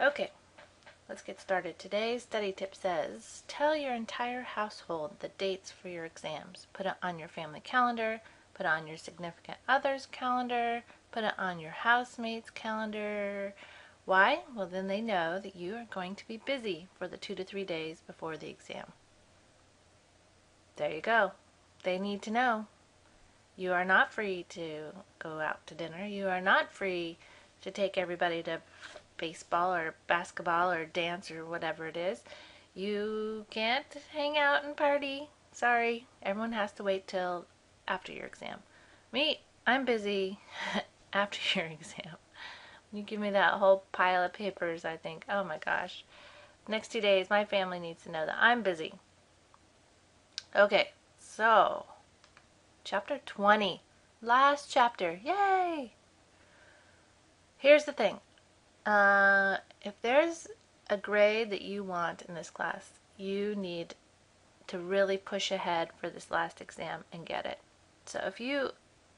Okay, let's get started. Today's study tip says, tell your entire household the dates for your exams. Put it on your family calendar, put it on your significant other's calendar, put it on your housemate's calendar. Why? Well, then they know that you are going to be busy for the 2 to 3 days before the exam. There you go. They need to know. You are not free to go out to dinner. You are not free to take everybody to baseball or basketball or dance or whatever it is. You can't hang out and party. Sorry, everyone has to wait till after your exam. Me, I'm busy after your exam. You give me that whole pile of papers, I think, oh my gosh. Next 2 days, my family needs to know that I'm busy. Okay, so chapter 20. Last chapter. Yay! Here's the thing. If there's a grade that you want in this class, you need to really push ahead for this last exam and get it. So if you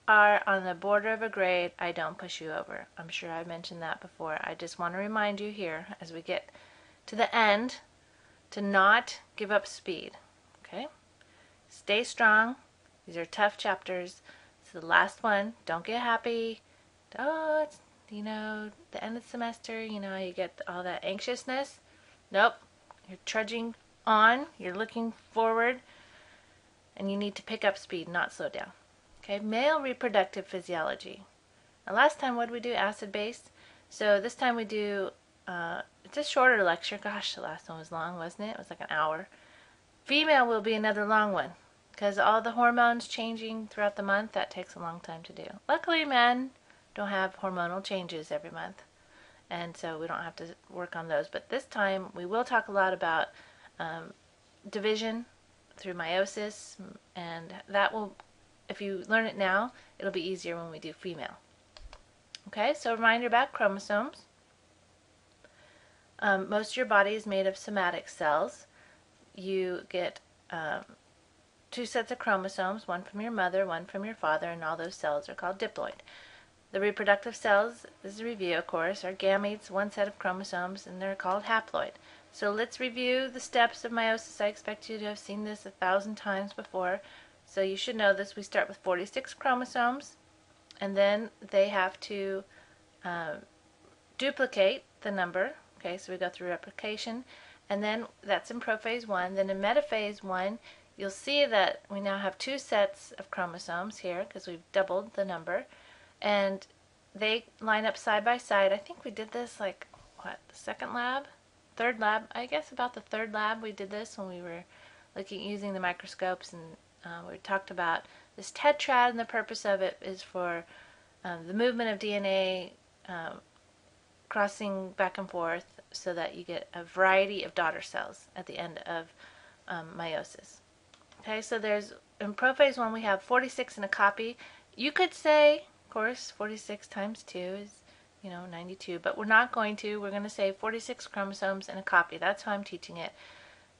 are on the border of a grade, I don't push you over. I'm sure I mentioned that before. I just want to remind you here as we get to the end to not give up speed. Okay? Stay strong. These are tough chapters. It's the last one. Don't get happy. Oh, it's, the end of the semester, you get all that anxiousness. Nope. You're trudging on. You're looking forward. And you need to pick up speed, not slow down. Okay, male reproductive physiology. Now, last time, what did we do? Acid-base. So this time we do, it's a shorter lecture. Gosh, the last one was long, wasn't it? It was like an hour. Female will be another long one. Because all the hormones changing throughout the month, that takes a long time to do. Luckily, men don't have hormonal changes every month, and so we don't have to work on those. But this time, we will talk a lot about division through meiosis, and that will, if you learn it now, it'll be easier when we do female. Okay, so reminder about chromosomes. Most of your body is made of somatic cells. You get 2 sets of chromosomes, one from your mother, one from your father, and all those cells are called diploid. The reproductive cells, this is a review of course, are gametes, 1 set of chromosomes, and they're called haploid. So let's review the steps of meiosis. I expect you to have seen this 1,000 times before, so you should know this. We start with 46 chromosomes, and then they have to duplicate the number. Okay, so we go through replication, and then that's in prophase 1. Then in metaphase 1, you'll see that we now have 2 sets of chromosomes here because we've doubled the number, and they line up side by side. I think we did this the second lab? Third lab? I guess about the third lab we did this when we were using the microscopes, and we talked about this tetrad, and the purpose of it is for the movement of DNA crossing back and forth so that you get a variety of daughter cells at the end of meiosis. Okay, so in prophase 1 we have 46 in a copy. You could say, of course, 46 times 2 is, 92, but we're not going to. We're going to say 46 chromosomes in a copy. That's how I'm teaching it,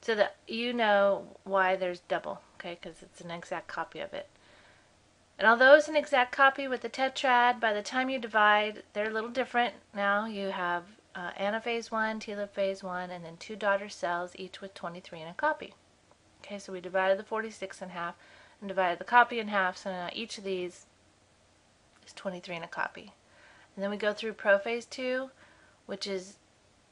so that you know why there's double, okay, because it's an exact copy of it. And although it's an exact copy with the tetrad, by the time you divide, they're a little different. Now you have anaphase 1, telophase 1, and then 2 daughter cells, each with 23 in a copy. Okay, so we divided the 46 in half and divided the copy in half, so now each of these is 23 in a copy. And then we go through prophase 2, which is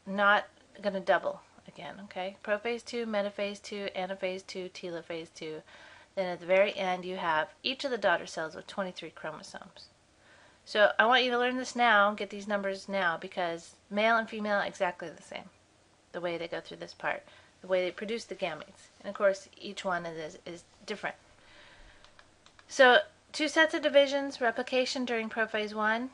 not going to double again, okay? Prophase 2, metaphase 2, anaphase 2, telophase 2. Then at the very end you have each of the daughter cells with 23 chromosomes. So I want you to learn this now, get these numbers now, because male and female are exactly the same, the way they go through this part, the way they produce the gametes. And of course each one is different. So 2 sets of divisions, replication during prophase 1,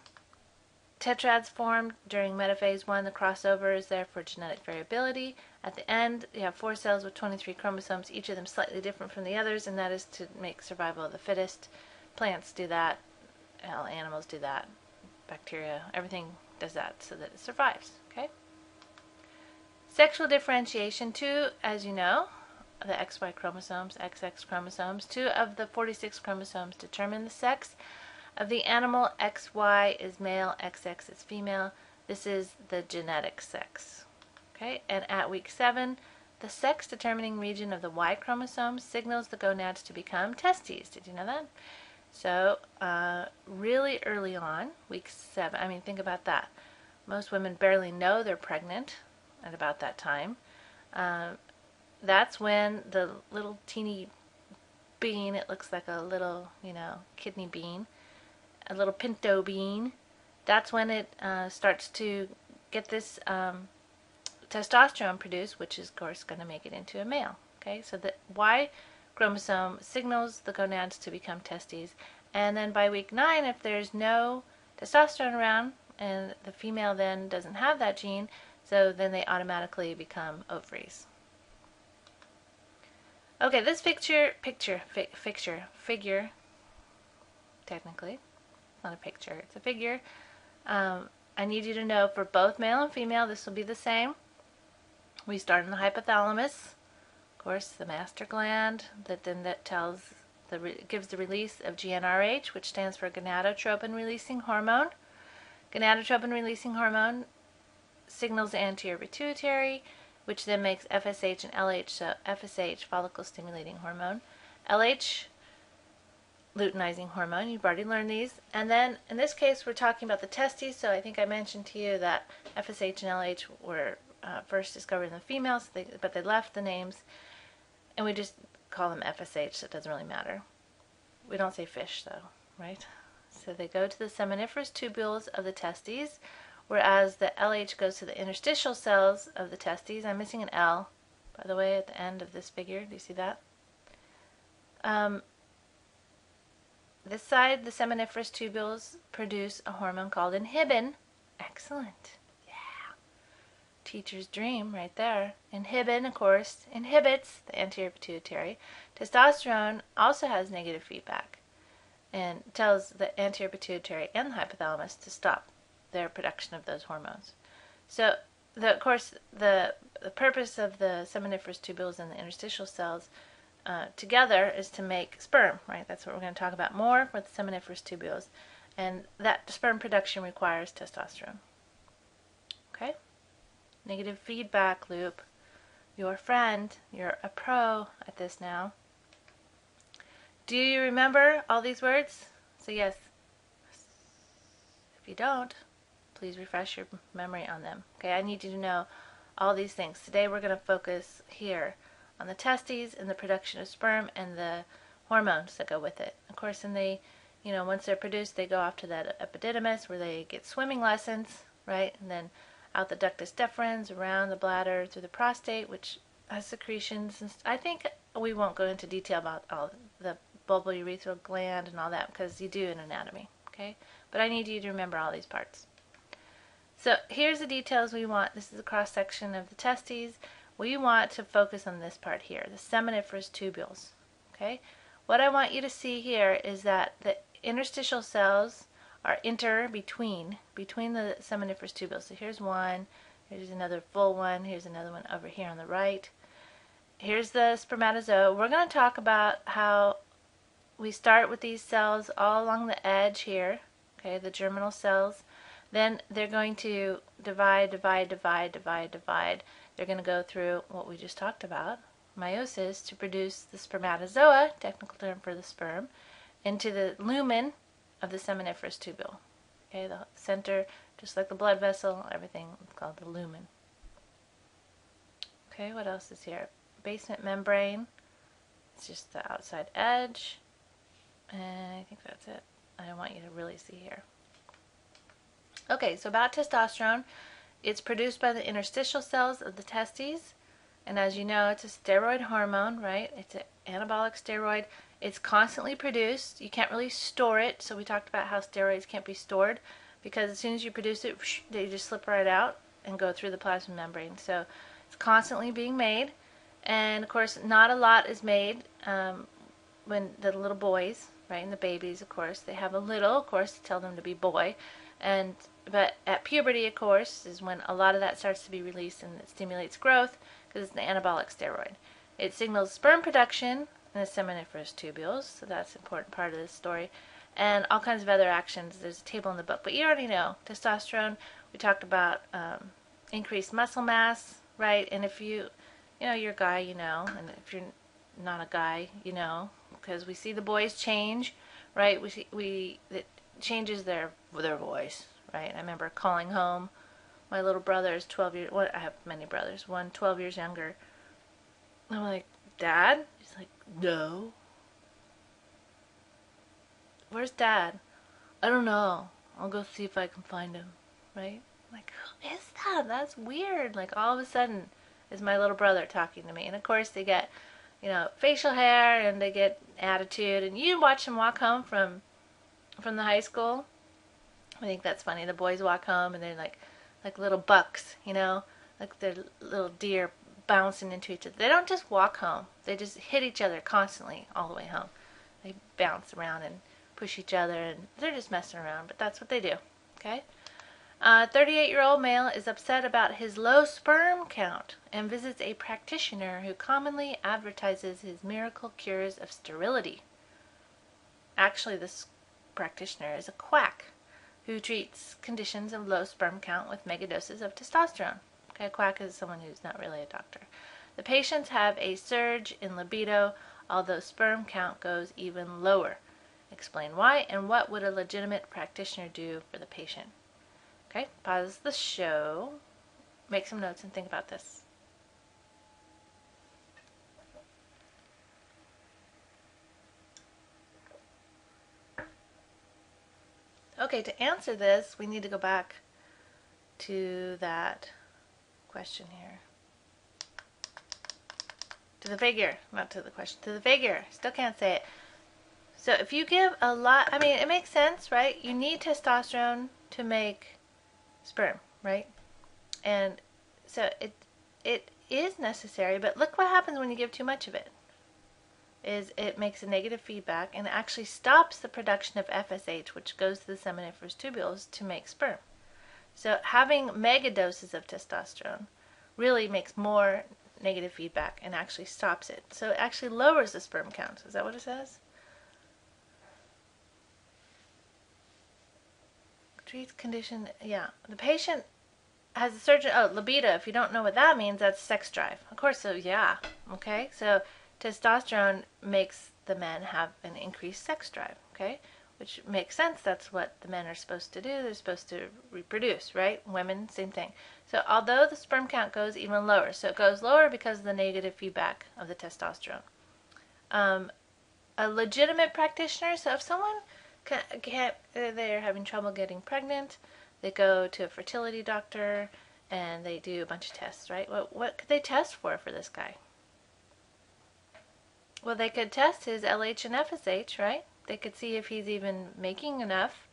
tetrads formed during metaphase 1. The crossover is there for genetic variability. At the end, you have 4 cells with 23 chromosomes, each of them slightly different from the others, and that is to make survival of the fittest. Plants do that, animals do that, bacteria, everything does that so that it survives. Okay. Sexual differentiation, 2, as you know, the XY chromosomes, XX chromosomes, 2 of the 46 chromosomes determine the sex of the animal. XY is male, XX is female. This is the genetic sex. Okay, and at week 7, the sex-determining region of the Y chromosome signals the gonads to become testes. Did you know that? So, really early on, week 7, I mean, think about that. Most women barely know they're pregnant at about that time. That's when the little teeny bean, it looks like a little, kidney bean, a little pinto bean, that's when it starts to get this testosterone produced, which is, of course, going to make it into a male. Okay, so the Y chromosome signals the gonads to become testes, and then by week 9, if there's no testosterone around, and the female then doesn't have that gene, so then they automatically become ovaries. Okay, this figure, technically, it's not a picture, it's a figure. I need you to know for both male and female, this will be the same. We start in the hypothalamus, of course, the master gland that gives the release of GnRH, which stands for gonadotropin-releasing hormone. Gonadotropin-releasing hormone signals the anterior pituitary, which then makes FSH and LH, so FSH, follicle-stimulating hormone, LH, luteinizing hormone. You've already learned these. And then, in this case, we're talking about the testes, so I think I mentioned to you that FSH and LH were first discovered in the females, but they left the names, and we just call them FSH, so it doesn't really matter. We don't say fish, though, right? So they go to the seminiferous tubules of the testes, whereas the LH goes to the interstitial cells of the testes. I'm missing an L, by the way, at the end of this figure. Do you see that? This side, the seminiferous tubules produce a hormone called inhibin. Excellent. Yeah. Teacher's dream right there. Inhibin, of course, inhibits the anterior pituitary. Testosterone also has negative feedback and tells the anterior pituitary and the hypothalamus to stop their production of those hormones. So, of course, the purpose of the seminiferous tubules and the interstitial cells together is to make sperm, right? That's what we're going to talk about more with the seminiferous tubules. And that sperm production requires testosterone. Okay? Negative feedback loop. Your friend, you're a pro at this now. Do you remember all these words? So yes. If you don't, please refresh your memory on them. Okay, I need you to know all these things. Today we're going to focus here on the testes and the production of sperm and the hormones that go with it. Of course, and they, once they're produced, they go off to that epididymis where they get swimming lessons, right? And then out the ductus deferens, around the bladder, through the prostate, which has secretions. And I think we won't go into detail about all the bulbourethral gland and all that because you do in anatomy, okay? But I need you to remember all these parts. So here's the details we want. This is a cross-section of the testes. We want to focus on this part here, the seminiferous tubules. Okay? What I want you to see here is that the interstitial cells are between the seminiferous tubules. So here's one, here's another full one, here's another one over here on the right. Here's the spermatozoa. We're going to talk about how we start with these cells all along the edge here, okay, the germinal cells. Then they're going to divide. They're going to go through what we just talked about, meiosis, to produce the spermatozoa, technical term for the sperm, into the lumen of the seminiferous tubule. Okay, the center, just like the blood vessel, everything is called the lumen. Okay, what else is here? Basement membrane. It's just the outside edge. And I think that's it. I don't want you to really see here. Okay, so about testosterone. It's produced by the interstitial cells of the testes, and as you know, it's a steroid hormone, right? It's an anabolic steroid. It's constantly produced. You can't really store it, so we talked about how steroids can't be stored because as soon as you produce it, they just slip right out and go through the plasma membrane. So it's constantly being made, and of course, not a lot is made when the little boys, right, and the babies, of course, they have a little, of course, to tell them to be boy. But at puberty, of course, is when a lot of that starts to be released and it stimulates growth because it's an anabolic steroid. It signals sperm production in the seminiferous tubules, so that's an important part of this story, and all kinds of other actions. There's a table in the book, but you already know testosterone. We talked about increased muscle mass, right? And if you're a guy, and if you're not a guy, because we see the boys change, right? It changes their voice, right? I remember calling home. My little brother is 12 years. Well, I have many brothers. One 12 years younger. I'm like, Dad? He's like, no. Where's Dad? I don't know. I'll go see if I can find him, right? Like, who is that? That's weird. Like, all of a sudden, is my little brother talking to me. And of course, they get, facial hair and they get attitude. And you watch them walk home from the high school. I think that's funny. The boys walk home and they're like little bucks, like they're little deer bouncing into each other. They don't just walk home. They just hit each other constantly all the way home. They bounce around and push each other, and they're just messing around, but that's what they do, okay? 38-year-old male is upset about his low sperm count and visits a practitioner who commonly advertises his miracle cures of sterility. Actually, this practitioner is a quack who treats conditions of low sperm count with megadoses of testosterone. Okay, a quack is someone who's not really a doctor. The patients have a surge in libido, although sperm count goes even lower. Explain why, and what would a legitimate practitioner do for the patient? Okay, pause the show, make some notes, and think about this. Okay, to answer this, we need to go back to that question here. To the figure, not to the question, to the figure. Still can't say it. So if you give a lot, it makes sense, right? You need testosterone to make sperm, right? And so it is necessary, but look what happens when you give too much of it. It makes a negative feedback and actually stops the production of FSH, which goes to the seminiferous tubules to make sperm. So having mega doses of testosterone really makes more negative feedback and actually stops it. So it actually lowers the sperm count. Is that what it says? Treats condition, yeah. The patient has a surge, libido. If you don't know what that means, that's sex drive. Of course, so yeah. Okay, so testosterone makes the men have an increased sex drive, okay? Which makes sense. That's what the men are supposed to do. They're supposed to reproduce, right? Women, same thing. So although the sperm count goes even lower, so it goes lower because of the negative feedback of the testosterone. A legitimate practitioner, so if someone they're having trouble getting pregnant, they go to a fertility doctor and they do a bunch of tests, right? What could they test for this guy? Well, they could test his LH and FSH, right? They could see if he's even making enough.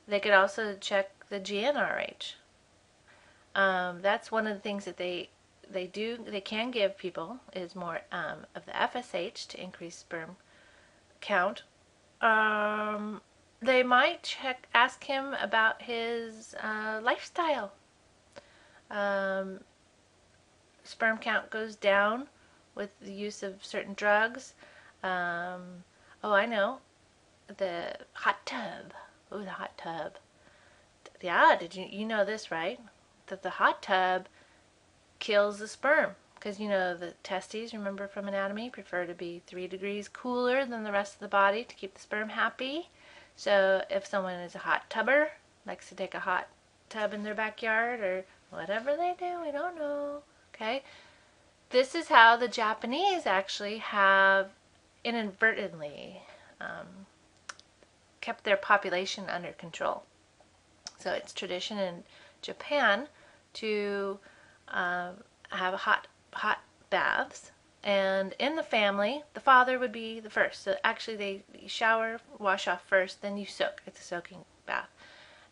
They could also check the GnRH. That's one of the things that they can give people is more of the FSH to increase sperm count. They might ask him about his lifestyle. Sperm count goes down with the use of certain drugs. Oh, I know. The hot tub. Oh, the hot tub. Yeah, did you know this, right? That the hot tub kills the sperm. Because, the testes, remember from anatomy, prefer to be 3 degrees cooler than the rest of the body to keep the sperm happy. So if someone is a hot tubber, likes to take a hot tub in their backyard or whatever they do, we don't know, okay? This is how the Japanese actually have inadvertently kept their population under control. So it's tradition in Japan to have hot baths, and in the family, the father would be the first. So actually, they shower, wash off first, then you soak. It's a soaking bath,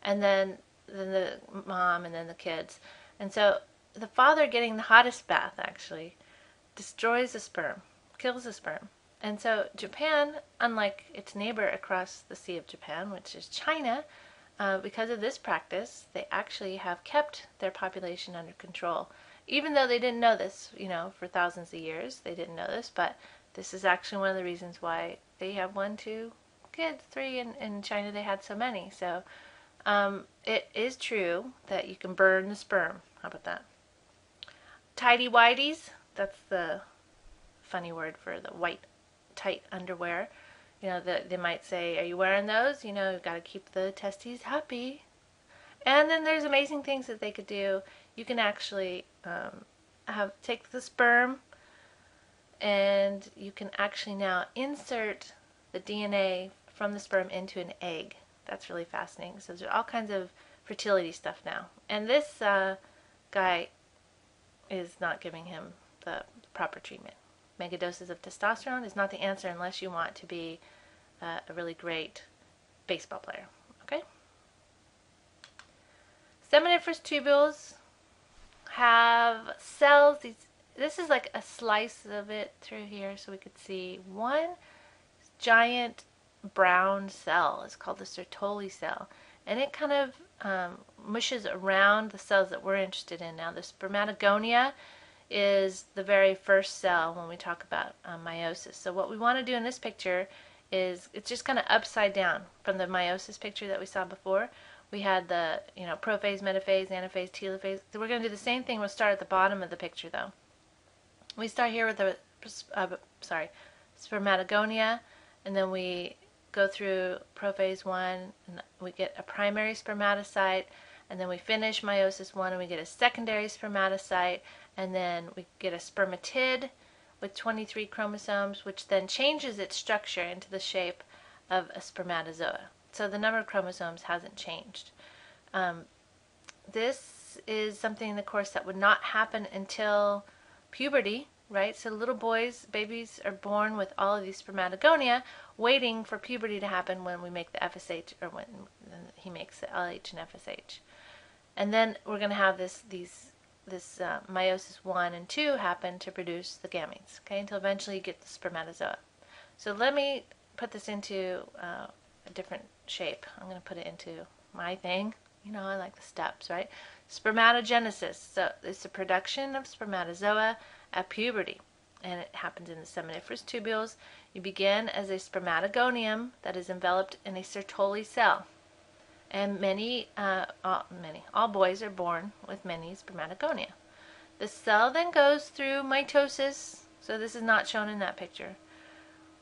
and then the mom, and then the kids. And so the father getting the hottest bath actually destroys the sperm, kills the sperm. And so Japan, unlike its neighbor across the Sea of Japan, which is China, because of this practice, they actually have kept their population under control. Even though they didn't know this, for thousands of years, they didn't know this, but this is actually one of the reasons why they have 1, 2 kids, 3, and in China they had so many. So It is true that you can burn the sperm. How about that? Tidy whities, that's the funny word for the white tight underwear. You know, they might say, are you wearing those? You know, you've got to keep the testes happy. And then there's amazing things that they could do. You can actually take the sperm, and you can actually now insert the DNA from the sperm into an egg. That's really fascinating. So there's all kinds of fertility stuff now. And this guy is not giving him the proper treatment. Mega doses of testosterone is not the answer unless you want to be a really great baseball player. Okay? Seminiferous tubules have cells. This is like a slice of it through here, so we could see one giant brown cell. It's called the Sertoli cell, and it kind of mushes around the cells that we're interested in now. The spermatogonia is the very first cell when we talk about meiosis. So what we want to do in this picture is it's just kind of upside down from the meiosis picture that we saw before. We had the prophase, metaphase, anaphase, telophase. So we're going to do the same thing. We'll start at the bottom of the picture though. We start here with the spermatogonia, and then we go through prophase 1, and we get a primary spermatocyte, and then we finish meiosis 1 and we get a secondary spermatocyte, and then we get a spermatid with 23 chromosomes, which then changes its structure into the shape of a spermatozoa. So the number of chromosomes hasn't changed. This is something, of course, that would not happen until puberty, right? So little boys, babies, are born with all of these spermatogonia, waiting for puberty to happen when we make the FSH, or when he makes the LH and FSH. And then we're going to have this meiosis 1 and 2 happen to produce the gametes, okay, until eventually you get the spermatozoa. So let me put this into a different shape. I'm going to put it into my thing. You know, I like the steps, right? Spermatogenesis. So it's the production of spermatozoa at puberty, and it happens in the seminiferous tubules. You begin as a spermatogonium that is enveloped in a Sertoli cell, and all boys are born with many spermatogonia. The cell then goes through mitosis. So this is not shown in that picture.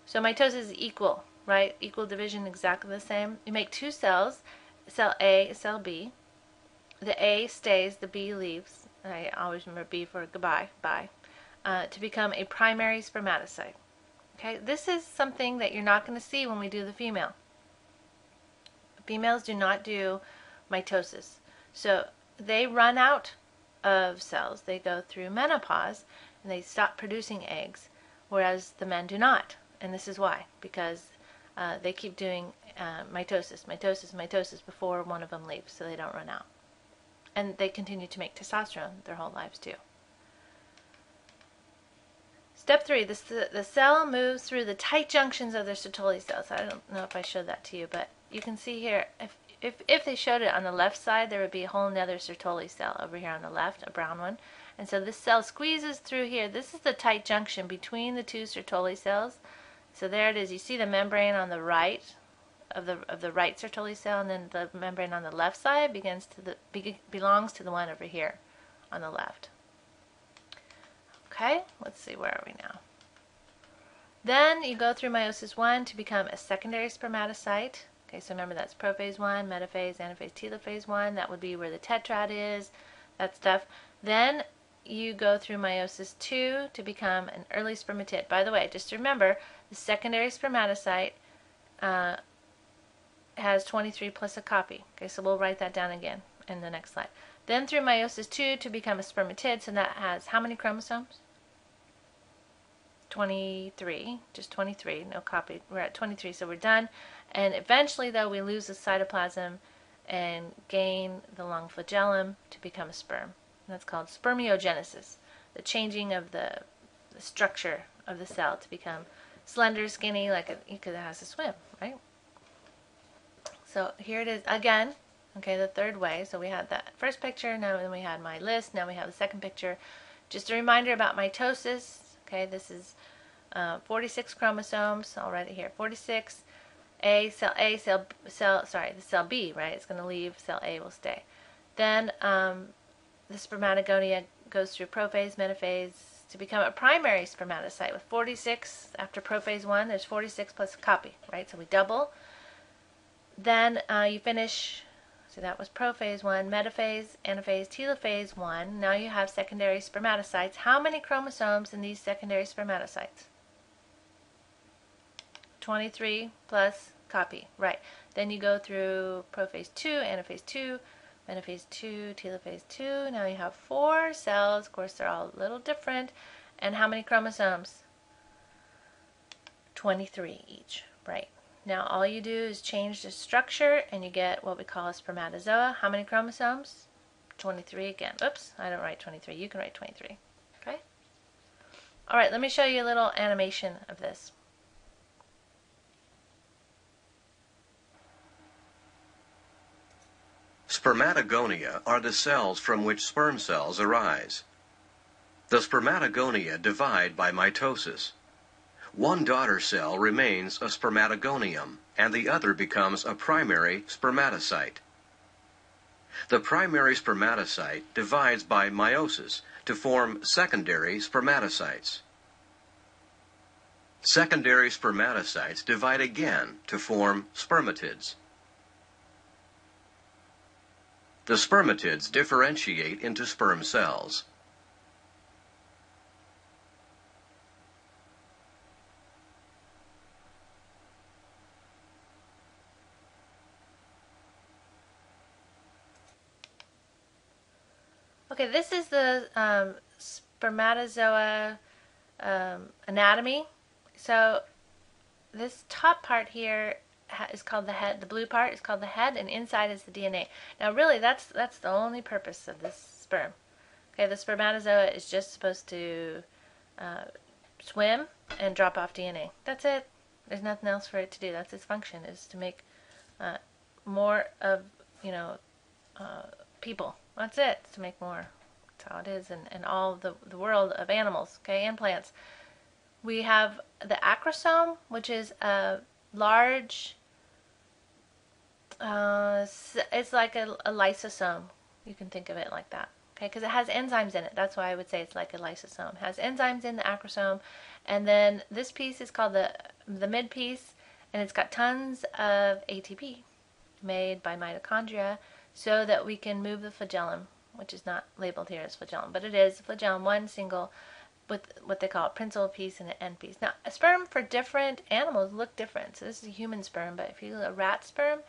So mitosis is equal, right? Equal division, exactly the same. You make two cells, cell A, cell B. The A stays, the B leaves. I always remember B for goodbye, bye. To become a primary spermatocyte. Okay, this is something that you're not going to see when we do the female. Females do not do mitosis. So they run out of cells. They go through menopause and they stop producing eggs, whereas the men do not. And this is why, because they keep doing mitosis before one of them leaves, so they don't run out. And they continue to make testosterone their whole lives too. Step 3, the cell moves through the tight junctions of their Sertoli cells. I don't know if I showed that to you, but you can see here, if they showed it on the left side, there would be a whole nother Sertoli cell over here on the left, a brown one. And so this cell squeezes through here. This is the tight junction between the two Sertoli cells. So there it is. You see the membrane on the right of the right Sertoli cell, and then the membrane on the left side belongs to the one over here on the left. Okay, let's see, where are we now? Then you go through meiosis 1 to become a secondary spermatocyte. Okay, so remember that's prophase 1, metaphase, anaphase, telophase 1. That would be where the tetrad is, that stuff. Then you go through meiosis 2 to become an early spermatid. By the way, just remember, the secondary spermatocyte has 23 plus a copy. Okay, so we'll write that down again in the next slide. Then through meiosis 2 to become a spermatid, so that has how many chromosomes? 23, just 23, no copy. We're at 23, so we're done. And eventually, though, we lose the cytoplasm and gain the long flagellum to become a sperm. And that's called spermiogenesis, the changing of the structure of the cell to become slender, skinny, like because it has to swim, right? So here it is again, okay, the third way. So we had that first picture, now then we had my list, now we have the second picture. Just a reminder about mitosis. Okay, this is 46 chromosomes. I'll write it here, 46. the cell B, right? It's going to leave, cell A will stay. Then the spermatogonia goes through prophase, metaphase to become a primary spermatocyte with 46. After prophase 1, there's 46 plus a copy, right? So we double. Then you finish, so that was prophase 1, metaphase, anaphase, telophase 1. Now you have secondary spermatocytes. How many chromosomes in these secondary spermatocytes? 23 plus copy, right. Then you go through prophase 2, anaphase 2, metaphase 2, telophase 2. Now you have 4 cells. Of course, they're all a little different. And how many chromosomes? 23 each, right. Now all you do is change the structure and you get what we call a spermatozoa. How many chromosomes? 23 again. Oops, I don't write 23. You can write 23. Okay? All right, let me show you a little animation of this. Spermatogonia are the cells from which sperm cells arise. The spermatogonia divide by mitosis. One daughter cell remains a spermatogonium, and the other becomes a primary spermatocyte. The primary spermatocyte divides by meiosis to form secondary spermatocytes. Secondary spermatocytes divide again to form spermatids. The spermatids differentiate into sperm cells. Okay, this is the spermatozoa anatomy. So this top part here is called the head. The blue part is called the head, and inside is the DNA. Now, really, that's the only purpose of this sperm. Okay, the spermatozoa is just supposed to swim and drop off DNA. That's it. There's nothing else for it to do. That's its function, is to make more of, people. That's it. It's to make more. That's how it is in all the world of animals, okay, and plants. We have the acrosome, which is a large, it's like a lysosome. You can think of it like that, okay, because it has enzymes in it. That's why I would say it's like a lysosome. It has enzymes in the acrosome, and then this piece is called the mid piece, and it's got tons of ATP made by mitochondria so that we can move the flagellum, which is not labeled here as flagellum, but it is flagellum, one single with what they call a principal piece and an end piece. Now, a sperm for different animals look different. So this is a human sperm, but if you look at a rat sperm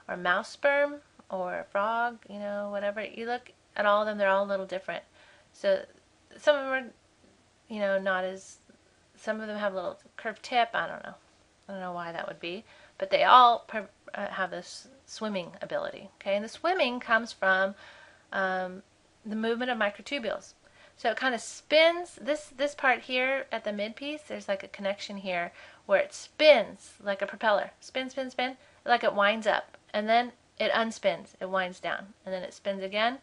or a mouse sperm or a frog, whatever, you look at all of them, they're all a little different. So some of them are, not as, some of them have a little curved tip. I don't know why that would be, but they all have this swimming ability. Okay, and the swimming comes from the movement of microtubules. So it kind of spins, this part here at the mid piece, there's like a connection here where it spins like a propeller. Spin, spin, spin, like it winds up. And then it unspins, it winds down. And then it spins again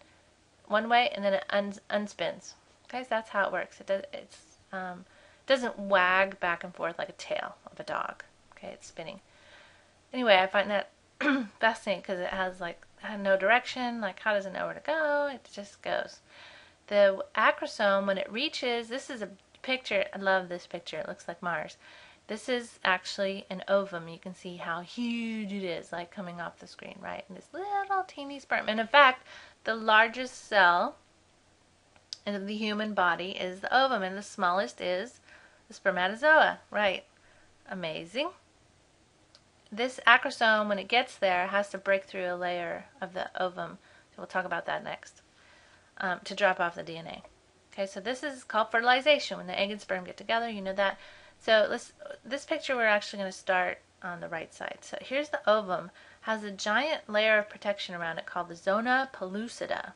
one way, and then it unspins. Okay, so that's how it works. It doesn't wag back and forth like a tail of a dog. Okay, it's spinning. Anyway, I find that fascinating because it has no direction. Like, how does it know where to go? It just goes. The acrosome, when it reaches, this is a picture. I love this picture. It looks like Mars. This is actually an ovum. You can see how huge it is, like coming off the screen, right? And this little teeny sperm. And in fact, the largest cell in the human body is the ovum, and the smallest is the spermatozoa, right? Amazing. This acrosome, when it gets there, has to break through a layer of the ovum. So we'll talk about that next. To drop off the DNA. Okay, so this is called fertilization, when the egg and sperm get together. You know that. So this picture, we're actually going to start on the right side. So here's the ovum. Has a giant layer of protection around it called the zona pellucida.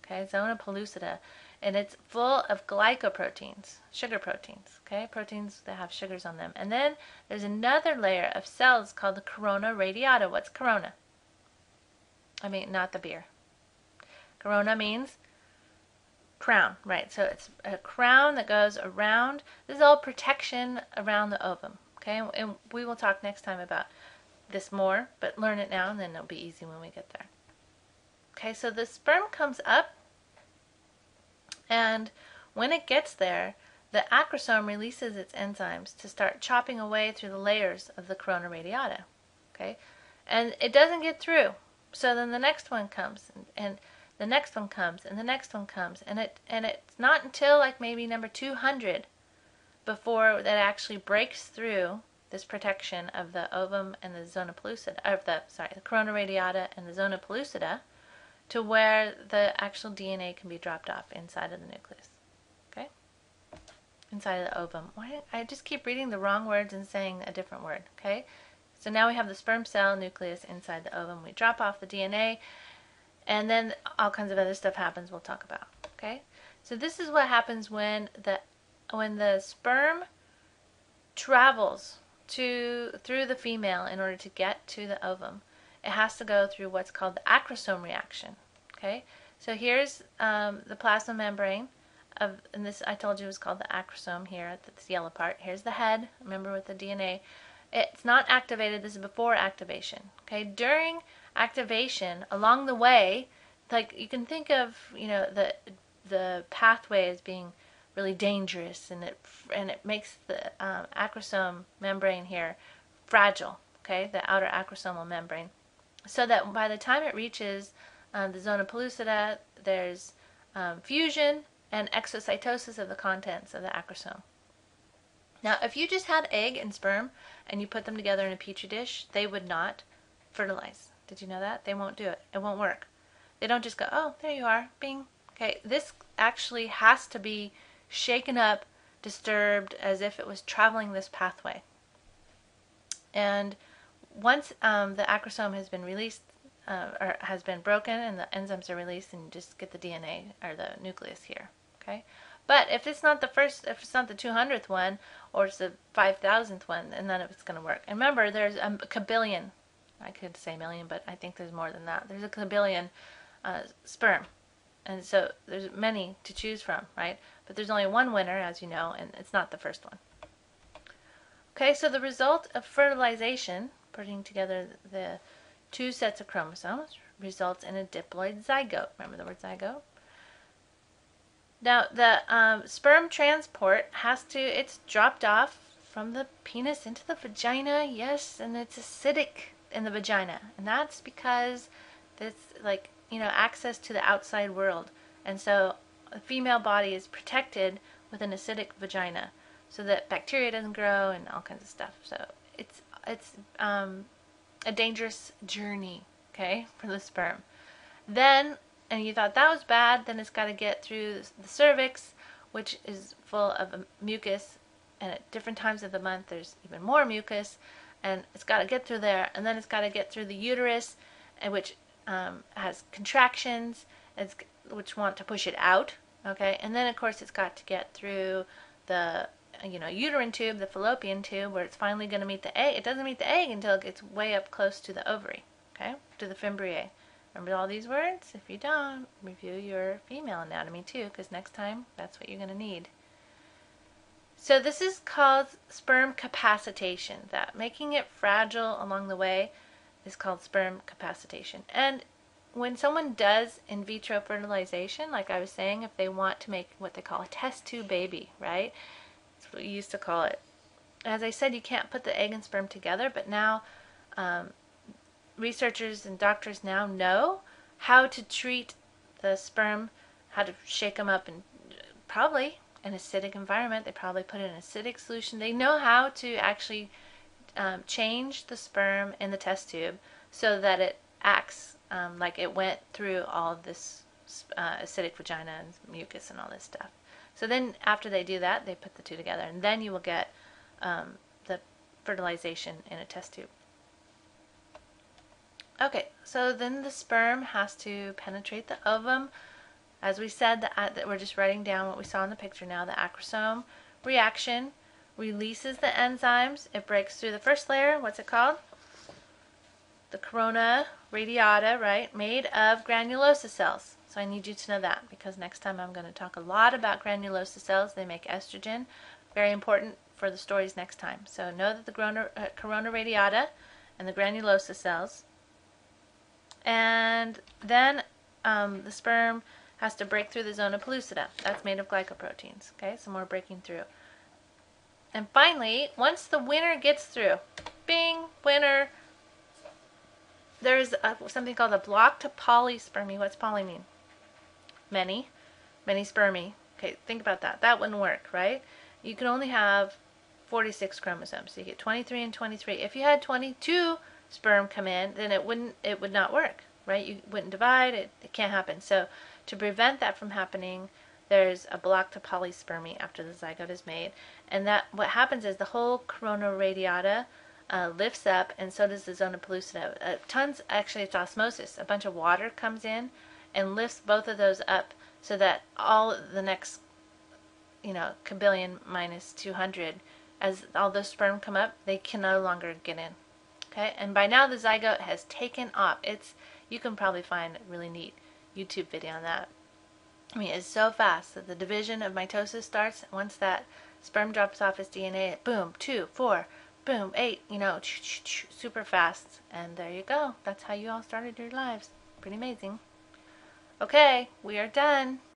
Okay, zona pellucida. And it's full of glycoproteins, sugar proteins. Okay, proteins that have sugars on them. And then there's another layer of cells called the corona radiata. What's corona? I mean, not the beer. Corona means crown, right? So it's a crown that goes around. This is all protection around the ovum, okay? And we will talk next time about this more, but learn it now and then it'll be easy when we get there. Okay, so the sperm comes up, and when it gets there, the acrosome releases its enzymes to start chopping away through the layers of the corona radiata. Okay, and it doesn't get through. So then the next one comes, and the next one comes, and the next one comes, and it's not until like maybe number 200 before that actually breaks through this protection of the ovum and the zona pellucida, the corona radiata and the zona pellucida, to where the actual DNA can be dropped off inside of the nucleus. Okay? Inside of the ovum. I just keep reading the wrong words and saying a different word. Okay? So now we have the sperm cell nucleus inside the ovum. We drop off the DNA, and then all kinds of other stuff happens we'll talk about. Okay? So this is what happens when the sperm travels through the female in order to get to the ovum. It has to go through what's called the acrosome reaction. Okay, so here's the plasma membrane and this I told you was called the acrosome here, this yellow part. Here's the head, remember, with the DNA. It's not activated, this is before activation. Okay, during activation, along the way, like you can think of, the pathway as being really dangerous, and it makes the acrosome membrane here fragile. Okay, the outer acrosomal membrane, so that by the time it reaches the zona pellucida, there's fusion and exocytosis of the contents of the acrosome. Now, if you just had egg and sperm and you put them together in a petri dish, they would not fertilize. Did you know that? They won't do it. It won't work. They don't just go, oh, there you are, bing. Okay, this actually has to be shaken up, disturbed, as if it was traveling this pathway. And once the acrosome has been released, or has been broken, and the enzymes are released, and you just get the DNA or the nucleus here. Okay, but if it's not the 200th one, or it's the 5,000th one, then none of it's going to work. And remember, there's a kabillion. I could say million, but I think there's more than that. There's a kabillion sperm, and so there's many to choose from, right? But there's only one winner, as you know, and it's not the first one. Okay, so the result of fertilization, putting together the two sets of chromosomes, results in a diploid zygote. Remember the word zygote? Now, the sperm transport it's dropped off from the penis into the vagina, yes, and it's acidic in the vagina. And that's because it's access to the outside world. And so a female body is protected with an acidic vagina so that bacteria doesn't grow and all kinds of stuff. So it's a dangerous journey, okay, for the sperm. Then, and you thought that was bad, then it's got to get through the cervix, which is full of mucus, and at different times of the month there's even more mucus, and it's got to get through there, and then it's got to get through the uterus, which has contractions, which want to push it out, okay, and then of course it's got to get through the uterine tube, the fallopian tube, where it's finally going to meet the egg. It doesn't meet the egg until it gets way up close to the ovary, okay, to the fimbriae. Remember all these words? If you don't, review your female anatomy too, because next time that's what you're going to need. So this is called sperm capacitation. That making it fragile along the way is called sperm capacitation. And when someone does in vitro fertilization, like I was saying, if they want to make what they call a test tube baby, right? That's what we used to call it. As I said, you can't put the egg and sperm together, but now researchers and doctors now know how to treat the sperm, how to shake them up in probably an acidic environment. They probably put in an acidic solution. They know how to actually change the sperm in the test tube so that it acts like it went through all of this acidic vagina and mucus and all this stuff. So then after they do that, they put the two together, and then you will get the fertilization in a test tube. Okay, so then the sperm has to penetrate the ovum. As we said, that we're just writing down what we saw in the picture now. The acrosome reaction releases the enzymes. It breaks through the first layer. What's it called? The corona radiata, right? Made of granulosa cells. So I need you to know that, because next time I'm going to talk a lot about granulosa cells. They make estrogen. Very important for the stories next time. So know that the corona radiata and the granulosa cells. And then the sperm has to break through the zona pellucida. That's made of glycoproteins. Okay, so more breaking through. And finally, once the winner gets through, bing, winner, there's something called a block to polyspermy. What's poly mean? Many spermy. Okay, think about that. That wouldn't work, right? You can only have 46 chromosomes. So you get 23 and 23. If you had 22 sperm come in, then it would not work, right? You wouldn't divide. It can't happen. So to prevent that from happening, there's a block to polyspermy after the zygote is made. And that what happens is the whole corona radiata lifts up, and so does the zona pellucida. Actually it's osmosis. A bunch of water comes in and lifts both of those up so that all the next, kabillion minus 200, as all those sperm come up, they can no longer get in. Okay, and by now the zygote has taken off. You can probably find a really neat YouTube video on that. I mean, it's so fast that the division of mitosis starts once that sperm drops off its DNA. Boom, 2, 4, boom, 8. Super fast. And there you go. That's how you all started your lives. Pretty amazing. Okay, we are done.